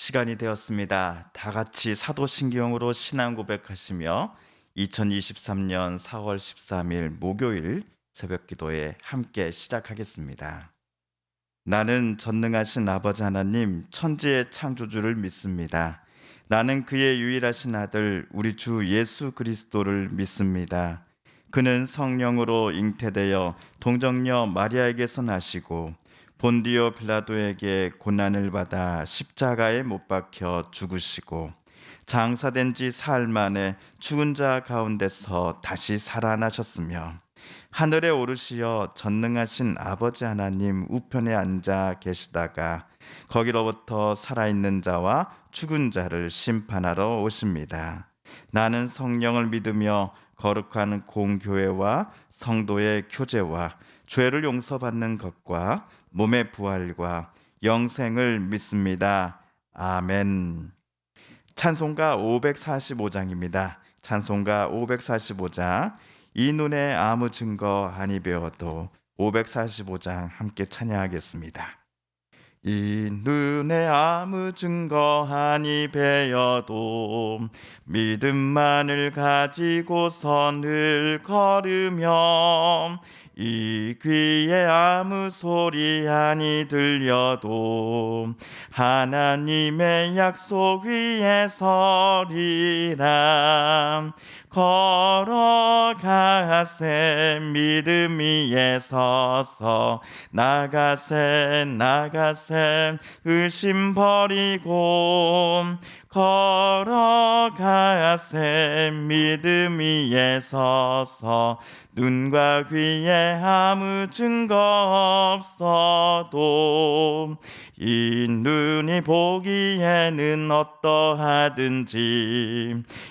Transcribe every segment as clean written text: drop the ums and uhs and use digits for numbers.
시간이 되었습니다. 다 같이 사도신경으로 신앙 고백하시며 2023년 4월 13일 목요일 새벽 기도에 함께 시작하겠습니다. 나는 전능하신 아버지 하나님 천지의 창조주를 믿습니다. 나는 그의 유일하신 아들 우리 주 예수 그리스도를 믿습니다. 그는 성령으로 잉태되어 동정녀 마리아에게서 나시고 본디오 빌라도에게 고난을 받아 십자가에 못 박혀 죽으시고 장사된 지 사흘 만에 죽은 자 가운데서 다시 살아나셨으며 하늘에 오르시어 전능하신 아버지 하나님 우편에 앉아 계시다가 거기로부터 살아있는 자와 죽은 자를 심판하러 오십니다. 나는 성령을 믿으며 거룩한 공교회와 성도의 교제와 죄를 용서받는 것과 몸의 부활과 영생을 믿습니다. 아멘. 찬송가 545장입니다. 찬송가 545장 이 눈에 아무 증거 아니 배워도 545장 함께 찬양하겠습니다. 이 눈에 아무 증거 아니 배어도 믿음만을 가지고서 늘 걸으며 이 귀에 아무 소리 아니 들려도 하나님의 약속 위에 서리라. 걸어가세 믿음 위에 서서 나가세 의심 버리고 걸어가세 믿음 위에 서서 눈과 귀에 아무 증거 없어도 이 눈이 보기에는 어떠하든지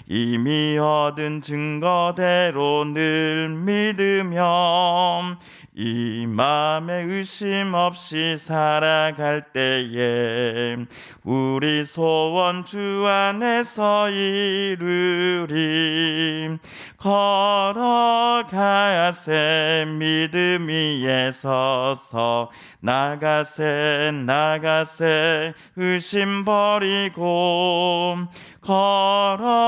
이미 얻은 증거대로 늘 믿으며 이 마음에 의심 없이 살아갈 때에 우리 소원 주 안에서 이루리. 걸어가세 믿음 위에 서서 나가세 의심 버리고 걸어가세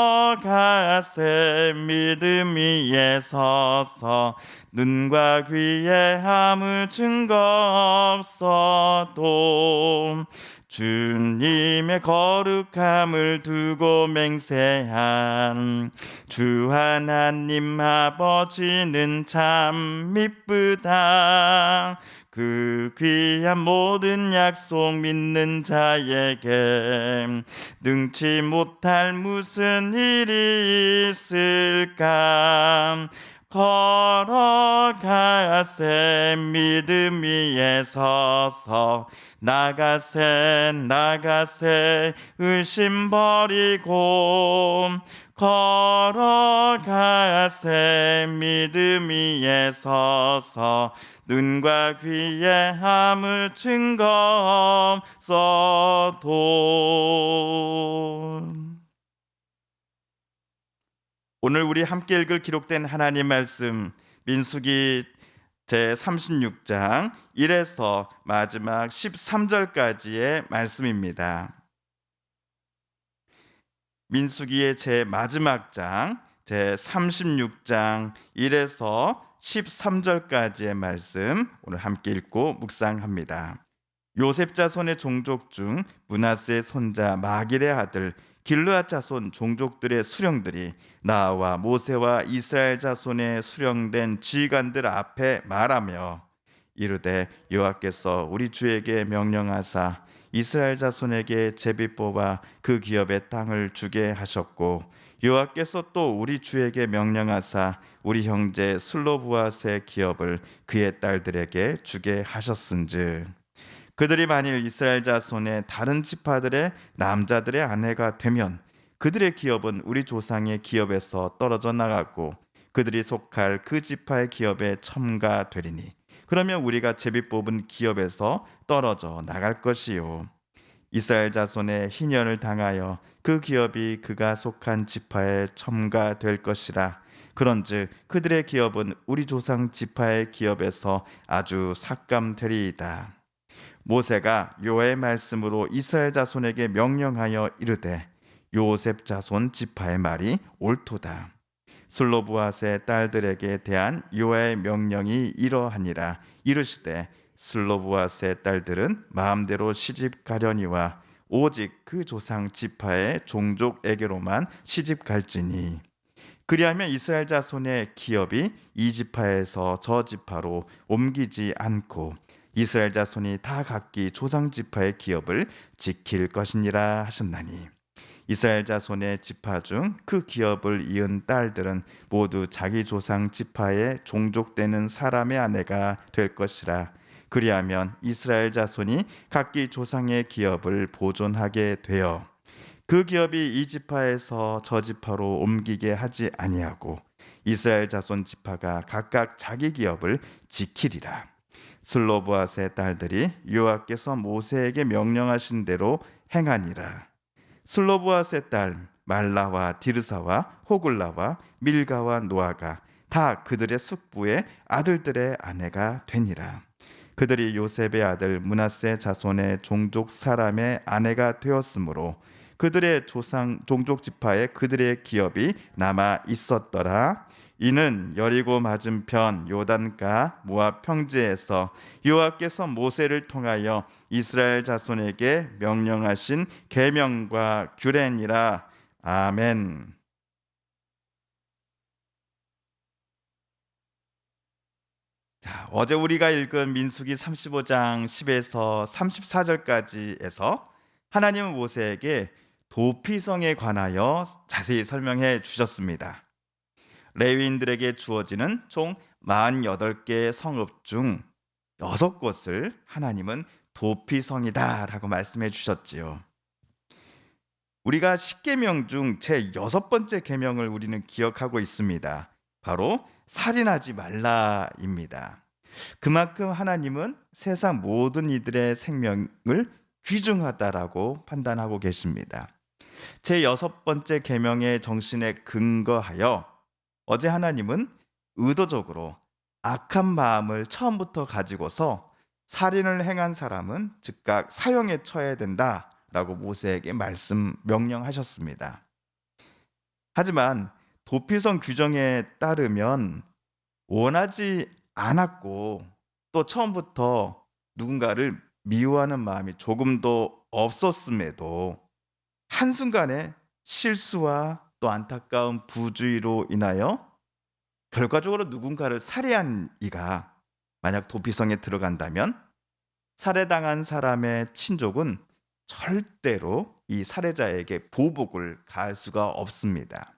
믿음 위에 서서 눈과 귀에 아무 증거 없어도 주님의 거룩함을 두고 맹세한 주 하나님 아버지는 참 미쁘다. 그 귀한 모든 약속 믿는 자에게 능치 못할 무슨 일이 있을까. 걸어가세 믿음 위에 서서 나가세 의심 버리고 걸어가세 믿음 위에 서서 눈과 귀에 아무 증거 없어도. 오늘 우리 함께 읽을 기록된 하나님 말씀 민수기 제 36장 1에서 마지막 13절까지의 말씀입니다. 민수기의 제 마지막 장 제 36장 1에서 13절까지의 말씀 오늘 함께 읽고 묵상합니다. 요셉 자손의 종족 중 므낫세의 손자 마길의 아들 길르앗 자손 종족들의 수령들이 나와 모세와 이스라엘 자손의 수령된 지휘관들 앞에 말하며 이르되 여호와께서 우리 주에게 명령하사 이스라엘 자손에게 제비 뽑아 그 기업의 땅을 주게 하셨고 여호와께서 또 우리 주에게 명령하사 우리 형제 슬로브앗의 기업을 그의 딸들에게 주게 하셨은즉 그들이 만일 이스라엘 자손의 다른 지파들의 남자들의 아내가 되면 그들의 기업은 우리 조상의 기업에서 떨어져 나가고 그들이 속할 그 지파의 기업에 첨가되리니 그러면 우리가 제비 뽑은 기업에서 떨어져 나갈 것이요 이스라엘 자손의 희년을 당하여 그 기업이 그가 속한 지파에 첨가될 것이라. 그런즉 그들의 기업은 우리 조상 지파의 기업에서 아주 삭감되리이다. 모세가 여호와의 말씀으로 이스라엘 자손에게 명령하여 이르되 요셉 자손 지파의 말이 옳도다. 슬로브앗의 딸들에게 대한 여호와의 명령이 이러하니라. 이르시되 슬로브앗의 딸들은 마음대로 시집 가려니와 오직 그 조상 지파의 종족에게로만 시집 갈지니, 그리하면 이스라엘 자손의 기업이 이 지파에서 저 지파로 옮기지 않고 이스라엘 자손이 다 각기 조상 지파의 기업을 지킬 것이니라 하셨나니, 이스라엘 자손의 지파 중 그 기업을 이은 딸들은 모두 자기 조상 지파에 종족되는 사람의 아내가 될 것이라. 그리하면 이스라엘 자손이 각기 조상의 기업을 보존하게 되어 그 기업이 이 지파에서 저 지파로 옮기게 하지 아니하고 이스라엘 자손 지파가 각각 자기 기업을 지키리라. 슬로브앗의 딸들이 여호와께서 모세에게 명령하신 대로 행하니라. 슬로브앗의 딸 말라와 디르사와 호글라와 밀가와 노아가 다 그들의 숙부의 아들들의 아내가 되니라. 그들이 요셉의 아들 므낫세 자손의 종족 사람의 아내가 되었으므로 그들의 조상 종족 지파에 그들의 기업이 남아 있었더라. 이는 여리고 맞은편 요단가 모압 평지에서 여호와께서 모세를 통하여 이스라엘 자손에게 명령하신 계명과 규례니라. 아멘. 자, 어제 우리가 읽은 민수기 35장 10에서 34절까지에서 하나님은 모세에게 도피성에 관하여 자세히 설명해 주셨습니다. 레위인들에게 주어지는 총 48개의 성읍 중 6곳을 하나님은 도피성이다라고 말씀해 주셨지요. 우리가 10계명 중 제 6번째 계명을 우리는 기억하고 있습니다. 바로 살인하지 말라입니다. 그만큼 하나님은 세상 모든 이들의 생명을 귀중하다라고 판단하고 계십니다. 제 6번째 계명의 정신에 근거하여 어제 하나님은 의도적으로 악한 마음을 처음부터 가지고서 살인을 행한 사람은 즉각 사형에 처해야 된다라고 모세에게 명령하셨습니다. 하지만 도피성 규정에 따르면 원하지 않았고 또 처음부터 누군가를 미워하는 마음이 조금도 없었음에도 한순간에 실수와 또 안타까운 부주의로 인하여 결과적으로 누군가를 살해한 이가 만약 도피성에 들어간다면 살해당한 사람의 친족은 절대로 이 살해자에게 보복을 가할 수가 없습니다.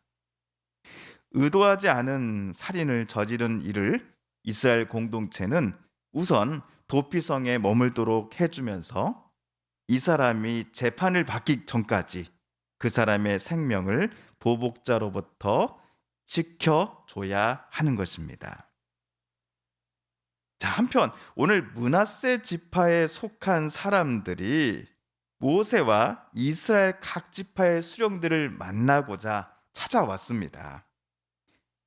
의도하지 않은 살인을 저지른 이를 이스라엘 공동체는 우선 도피성에 머물도록 해주면서 이 사람이 재판을 받기 전까지 그 사람의 생명을 보복자로부터 지켜줘야 하는 것입니다. 자, 한편 오늘 므낫세 지파에 속한 사람들이 모세와 이스라엘 각 지파의 수령들을 만나고자 찾아왔습니다.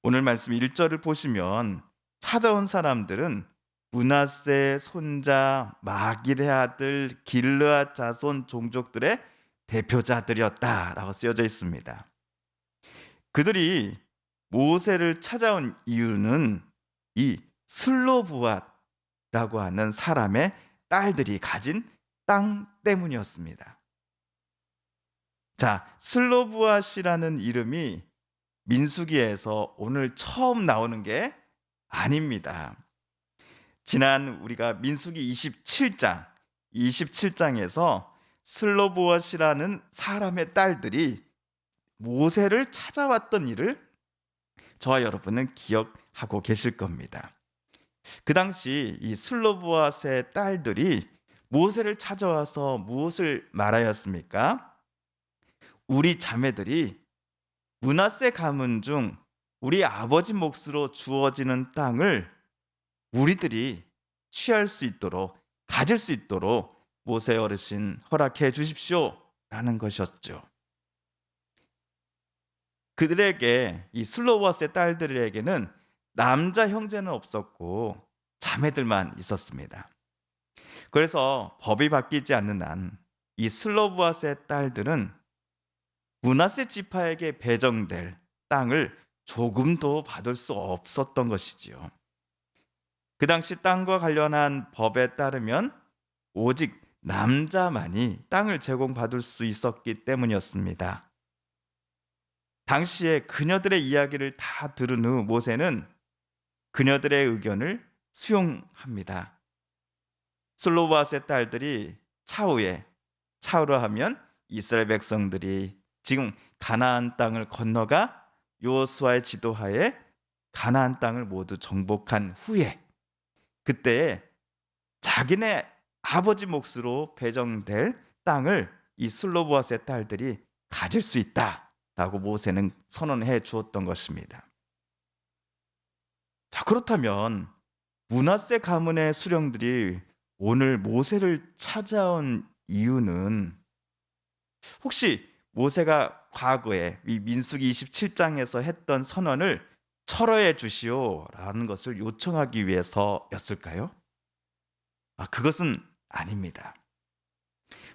오늘 말씀 1절을 보시면 찾아온 사람들은 므낫세 손자 마길의 아들 길르앗 자손 종족들의 대표자들이었다라고 쓰여져 있습니다. 그들이 모세를 찾아온 이유는 이 슬로브앗라고 하는 사람의 딸들이 가진 땅 때문이었습니다. 자, 슬로브앗이라는 이름이 민수기에서 오늘 처음 나오는 게 아닙니다. 지난 우리가 민수기 27장에서 슬로브앗이라는 사람의 딸들이 모세를 찾아왔던 일을 저와 여러분은 기억하고 계실 겁니다. 그 당시 이 슬로브앗의 딸들이 모세를 찾아와서 무엇을 말하였습니까? 우리 자매들이 므낫세 가문 중 우리 아버지 몫으로 주어지는 땅을 우리들이 취할 수 있도록, 가질 수 있도록 모세 어르신 허락해 주십시오 라는 것이었죠. 그들에게, 이 슬로브앗의 딸들에게는 남자 형제는 없었고 자매들만 있었습니다. 그래서 법이 바뀌지 않는 한 이 슬로브아스의 딸들은 므낫세 지파에게 배정될 땅을 조금도 받을 수 없었던 것이지요. 그 당시 땅과 관련한 법에 따르면 오직 남자만이 땅을 제공받을 수 있었기 때문이었습니다. 당시에 그녀들의 이야기를 다 들은 후 모세는 그녀들의 의견을 수용합니다. 슬로바스의 딸들이 차후로 하면 이스라엘 백성들이 지금 가나안 땅을 건너가 여호수아의 지도하에 가나안 땅을 모두 정복한 후에 그때에 자기네 아버지 몫으로 배정될 땅을 이 슬로보아스의 딸들이 가질 수 있다라고 모세는 선언해 주었던 것입니다. 자, 그렇다면 므낫세 가문의 수령들이 오늘 모세를 찾아온 이유는 혹시 모세가 과거에 이 민수기 27장에서 했던 선언을 철회해 주시오라는 것을 요청하기 위해서였을까요? 그것은 아닙니다.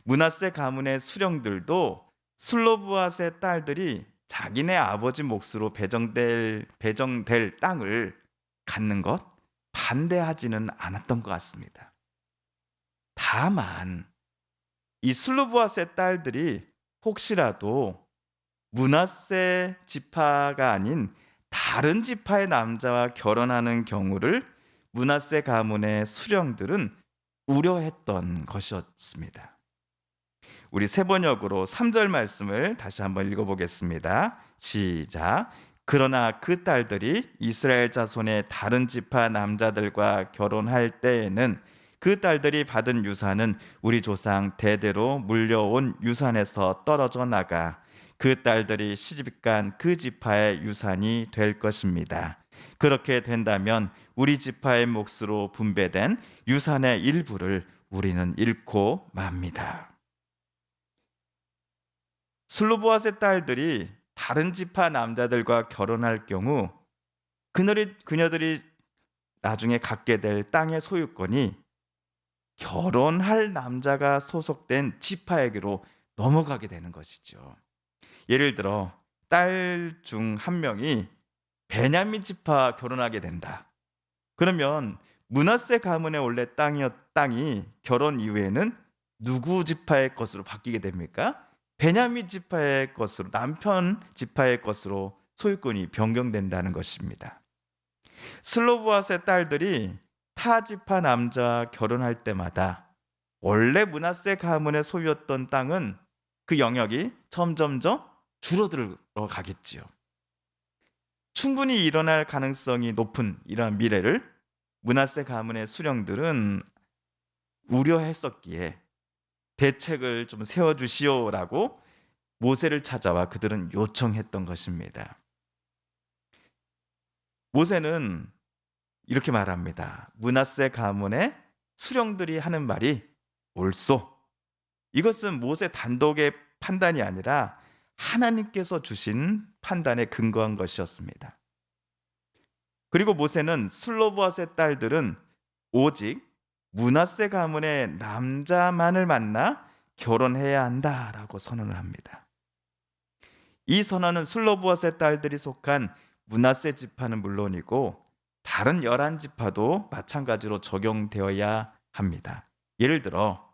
므낫세 가문의 수령들도 슬로브앗의 딸들이 자기네 아버지 몫으로 배정될 땅을 갖는 것 반대하지는 않았던 것 같습니다. 다만 이 슬로브앗의 딸들이 혹시라도 므낫세 지파가 아닌 다른 지파의 남자와 결혼하는 경우를 므낫세 가문의 수령들은 우려했던 것이었습니다. 우리 세 번역으로 3절 말씀을 다시 한번 읽어보겠습니다. 시작. 그러나 그 딸들이 이스라엘 자손의 다른 지파 남자들과 결혼할 때에는 그 딸들이 받은 유산은 우리 조상 대대로 물려온 유산에서 떨어져 나가 그 딸들이 시집간 그 지파의 유산이 될 것입니다. 그렇게 된다면 우리 지파의 몫으로 분배된 유산의 일부를 우리는 잃고 맙니다. 슬로보앗의 딸들이 다른 지파 남자들과 결혼할 경우 그녀들이 나중에 갖게 될 땅의 소유권이 결혼할 남자가 소속된 지파에게로 넘어가게 되는 것이죠. 예를 들어 딸 중 한 명이 베냐민 지파 결혼하게 된다. 그러면 므낫세 가문의 원래 땅이 결혼 이후에는 누구 지파의 것으로 바뀌게 됩니까? 베냐민 지파의 것으로, 남편 지파의 것으로 소유권이 변경된다는 것입니다. 슬로브앗의 딸들이 타 지파 남자와 결혼할 때마다 원래 므낫세 가문의 소유였던 땅은 그 영역이 점점점 줄어들어 가겠지요. 충분히 일어날 가능성이 높은 이러한 미래를 므낫세 가문의 수령들은 우려했었기에 대책을 좀 세워주시오라고 모세를 찾아와 그들은 요청했던 것입니다. 모세는 이렇게 말합니다. 므낫세 가문의 수령들이 하는 말이 옳소. 이것은 모세 단독의 판단이 아니라 하나님께서 주신 판단에 근거한 것이었습니다. 그리고 모세는 슬로보앗의 딸들은 오직 므낫세 가문의 남자만을 만나 결혼해야 한다라고 선언을 합니다. 이 선언은 슬로보앗의 딸들이 속한 므낫세 지파는 물론이고 다른 11지파도 마찬가지로 적용되어야 합니다. 예를 들어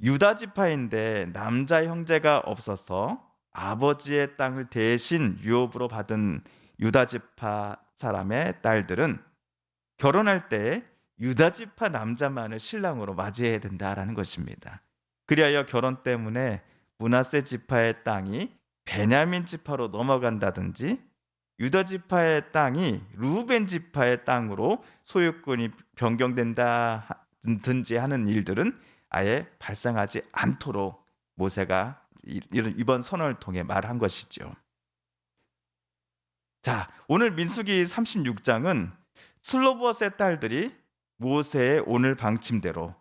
유다 지파인데 남자 형제가 없어서 아버지의 땅을 대신 유업으로 받은 유다 지파 사람의 딸들은 결혼할 때 유다 지파 남자만을 신랑으로 맞이해야 된다라는 것입니다. 그리하여 결혼 때문에 므낫세 지파의 땅이 베냐민 지파로 넘어간다든지 유다 지파의 땅이 루벤 지파의 땅으로 소유권이 변경된다든지 하는 일들은 아예 발생하지 않도록 모세가 이번 선언을 통해 말한 것이죠. 자, 오늘 민수기 36장은 슬로보앗의 딸들이 모세의 오늘 방침대로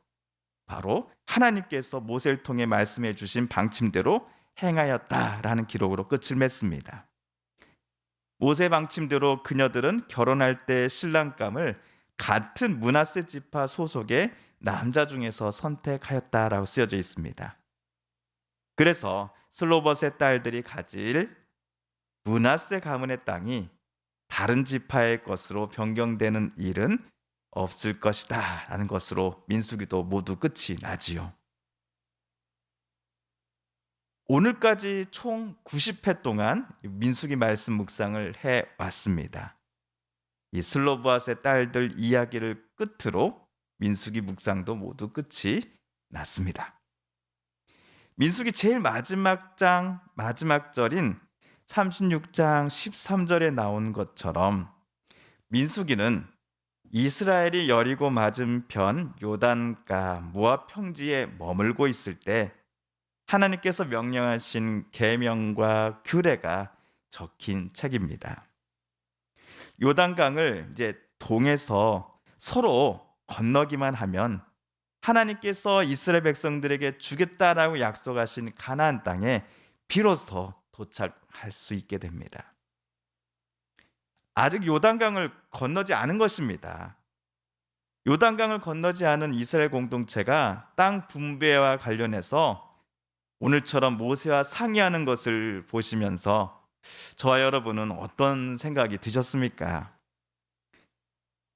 바로 하나님께서 모세를 통해 말씀해 주신 방침대로 행하였다라는 기록으로 끝을 맺습니다. 모세 방침대로 그녀들은 결혼할 때 신랑감을 같은 므낫세 지파 소속의 남자 중에서 선택하였다라고 쓰여져 있습니다. 그래서 슬로봇의 딸들이 가질 므낫세 가문의 땅이 다른 지파의 것으로 변경되는 일은 없을 것이다 라는 것으로 민수기도 모두 끝이 나지요. 오늘까지 총 90회 동안 민수기 말씀 묵상을 해 왔습니다. 이 슬로브앗의 딸들 이야기를 끝으로 민수기 묵상도 모두 끝이 났습니다. 민수기 제일 마지막 장 마지막 절인 36장 13절에 나온 것처럼 민수기는 이스라엘이 여리고 맞은편 요단가 모압 평지에 머물고 있을 때 하나님께서 명령하신 계명과 규례가 적힌 책입니다. 요단강을 이제 동에서 서로 건너기만 하면 하나님께서 이스라엘 백성들에게 주겠다라고 약속하신 가나안 땅에 비로소 도착할 수 있게 됩니다. 아직 요단강을 건너지 않은 것입니다. 요단강을 건너지 않은 이스라엘 공동체가 땅 분배와 관련해서 오늘처럼 모세와 상의하는 것을 보시면서 저와 여러분은 어떤 생각이 드셨습니까?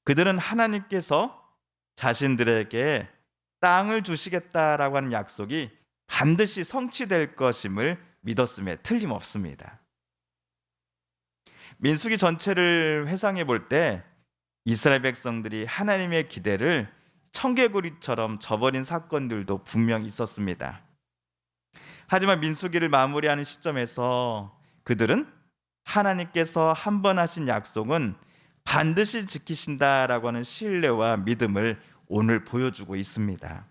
그들은 하나님께서 자신들에게 땅을 주시겠다라고 하는 약속이 반드시 성취될 것임을 믿었음에 틀림없습니다. 민수기 전체를 회상해 볼 때 이스라엘 백성들이 하나님의 기대를 청개구리처럼 저버린 사건들도 분명 있었습니다. 하지만 민수기를 마무리하는 시점에서 그들은 하나님께서 한 번 하신 약속은 반드시 지키신다라고 하는 신뢰와 믿음을 오늘 보여주고 있습니다.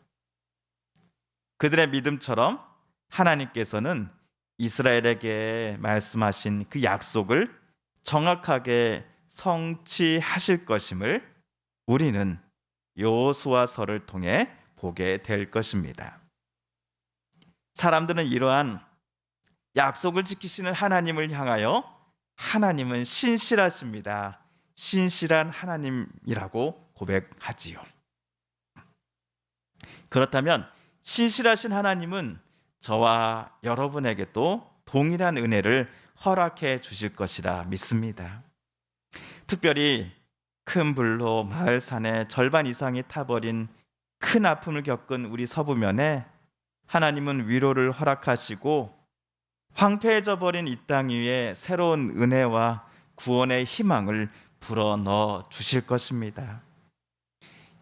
그들의 믿음처럼 하나님께서는 이스라엘에게 말씀하신 그 약속을 정확하게 성취하실 것임을 우리는 여호수아서를 통해 보게 될 것입니다. 사람들은 이러한 약속을 지키시는 하나님을 향하여 하나님은 신실하십니다. 신실한 하나님이라고 고백하지요. 그렇다면 신실하신 하나님은 저와 여러분에게도 동일한 은혜를 허락해 주실 것이라 믿습니다. 특별히 큰 불로 마을 산의 절반 이상이 타버린 큰 아픔을 겪은 우리 서부면에 하나님은 위로를 허락하시고 황폐해져 버린 이 땅 위에 새로운 은혜와 구원의 희망을 불어넣어 주실 것입니다.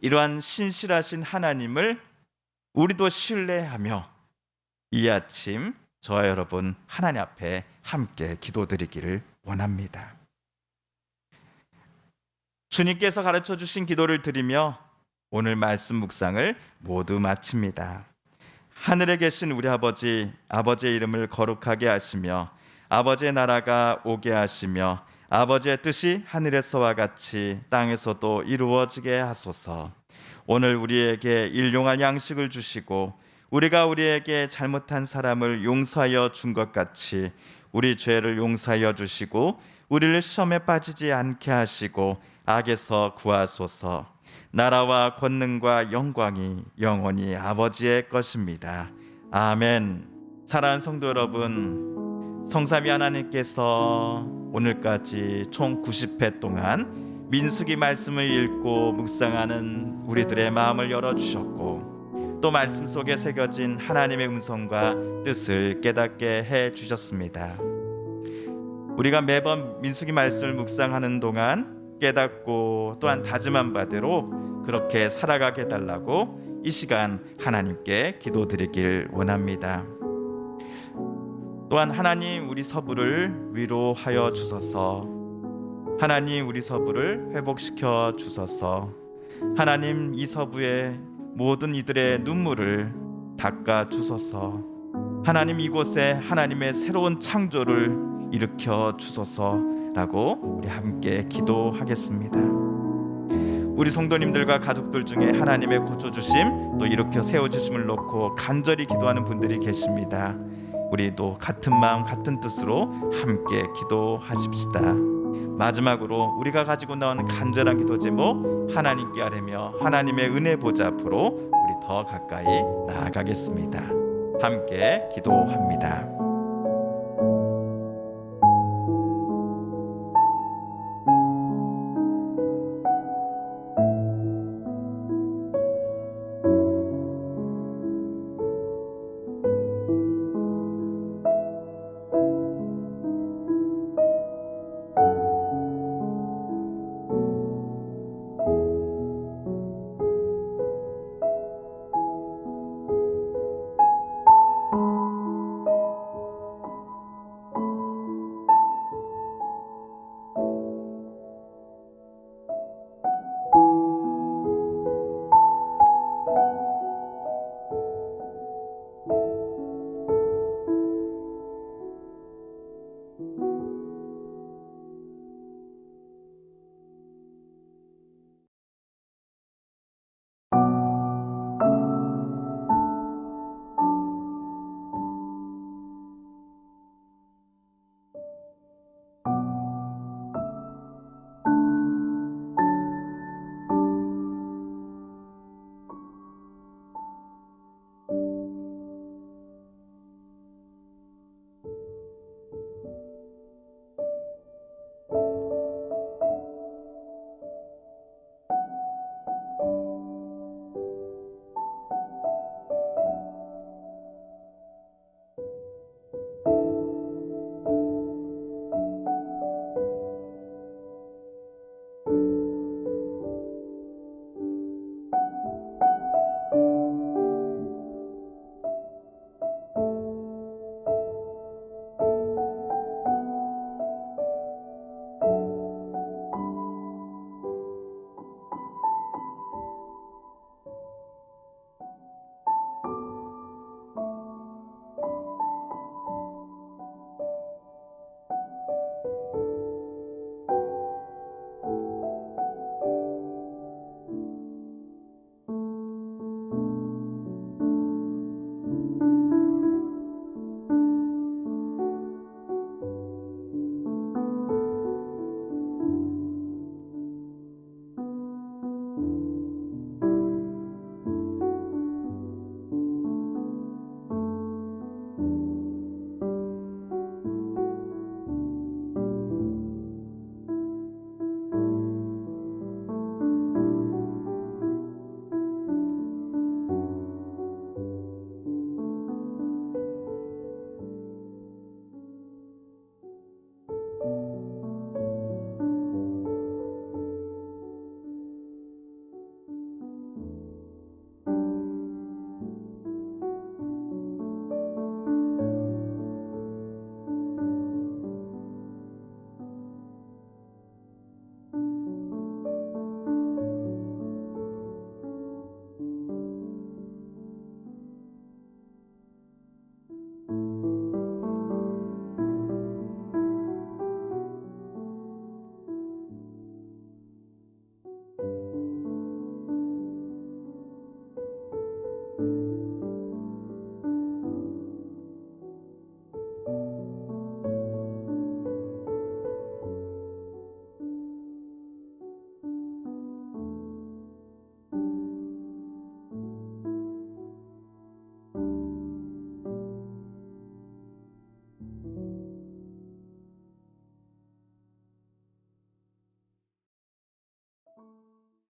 이러한 신실하신 하나님을 우리도 신뢰하며 이 아침 저와 여러분 하나님 앞에 함께 기도드리기를 원합니다. 주님께서 가르쳐 주신 기도를 드리며 오늘 말씀 묵상을 모두 마칩니다. 하늘에 계신 우리 아버지, 아버지의 이름을 거룩하게 하시며 아버지의 나라가 오게 하시며 아버지의 뜻이 하늘에서와 같이 땅에서도 이루어지게 하소서. 오늘 우리에게 일용할 양식을 주시고 우리가 우리에게 잘못한 사람을 용서하여 준 것 같이 우리 죄를 용서하여 주시고 우리를 시험에 빠지지 않게 하시고 악에서 구하소서. 나라와 권능과 영광이 영원히 아버지의 것입니다. 아멘. 사랑하는 성도 여러분, 성삼위 하나님께서 오늘까지 총 90회 동안 민수기 말씀을 읽고 묵상하는 우리들의 마음을 열어주셨고 또 말씀 속에 새겨진 하나님의 음성과 뜻을 깨닫게 해주셨습니다. 우리가 매번 민수기 말씀을 묵상하는 동안 깨닫고 또한 다짐한 바대로 그렇게 살아가게 해달라고 이 시간 하나님께 기도드리길 원합니다. 또한 하나님 우리 서부를 위로하여 주소서. 하나님 우리 서부를 회복시켜 주소서. 하나님 이 서부의 모든 이들의 눈물을 닦아 주소서. 하나님 이곳에 하나님의 새로운 창조를 일으켜 주소서라고 우리 함께 기도하겠습니다. 우리 성도님들과 가족들 중에 하나님의 고쳐주심 또 일으켜 세워주심을 놓고 간절히 기도하는 분들이 계십니다. 우리도 같은 마음 같은 뜻으로 함께 기도하십시다. 마지막으로 우리가 가지고 나오는 간절한 기도 제목 하나님께 아뢰며 하나님의 은혜 보좌 앞으로 우리 더 가까이 나아가겠습니다. 함께 기도합니다.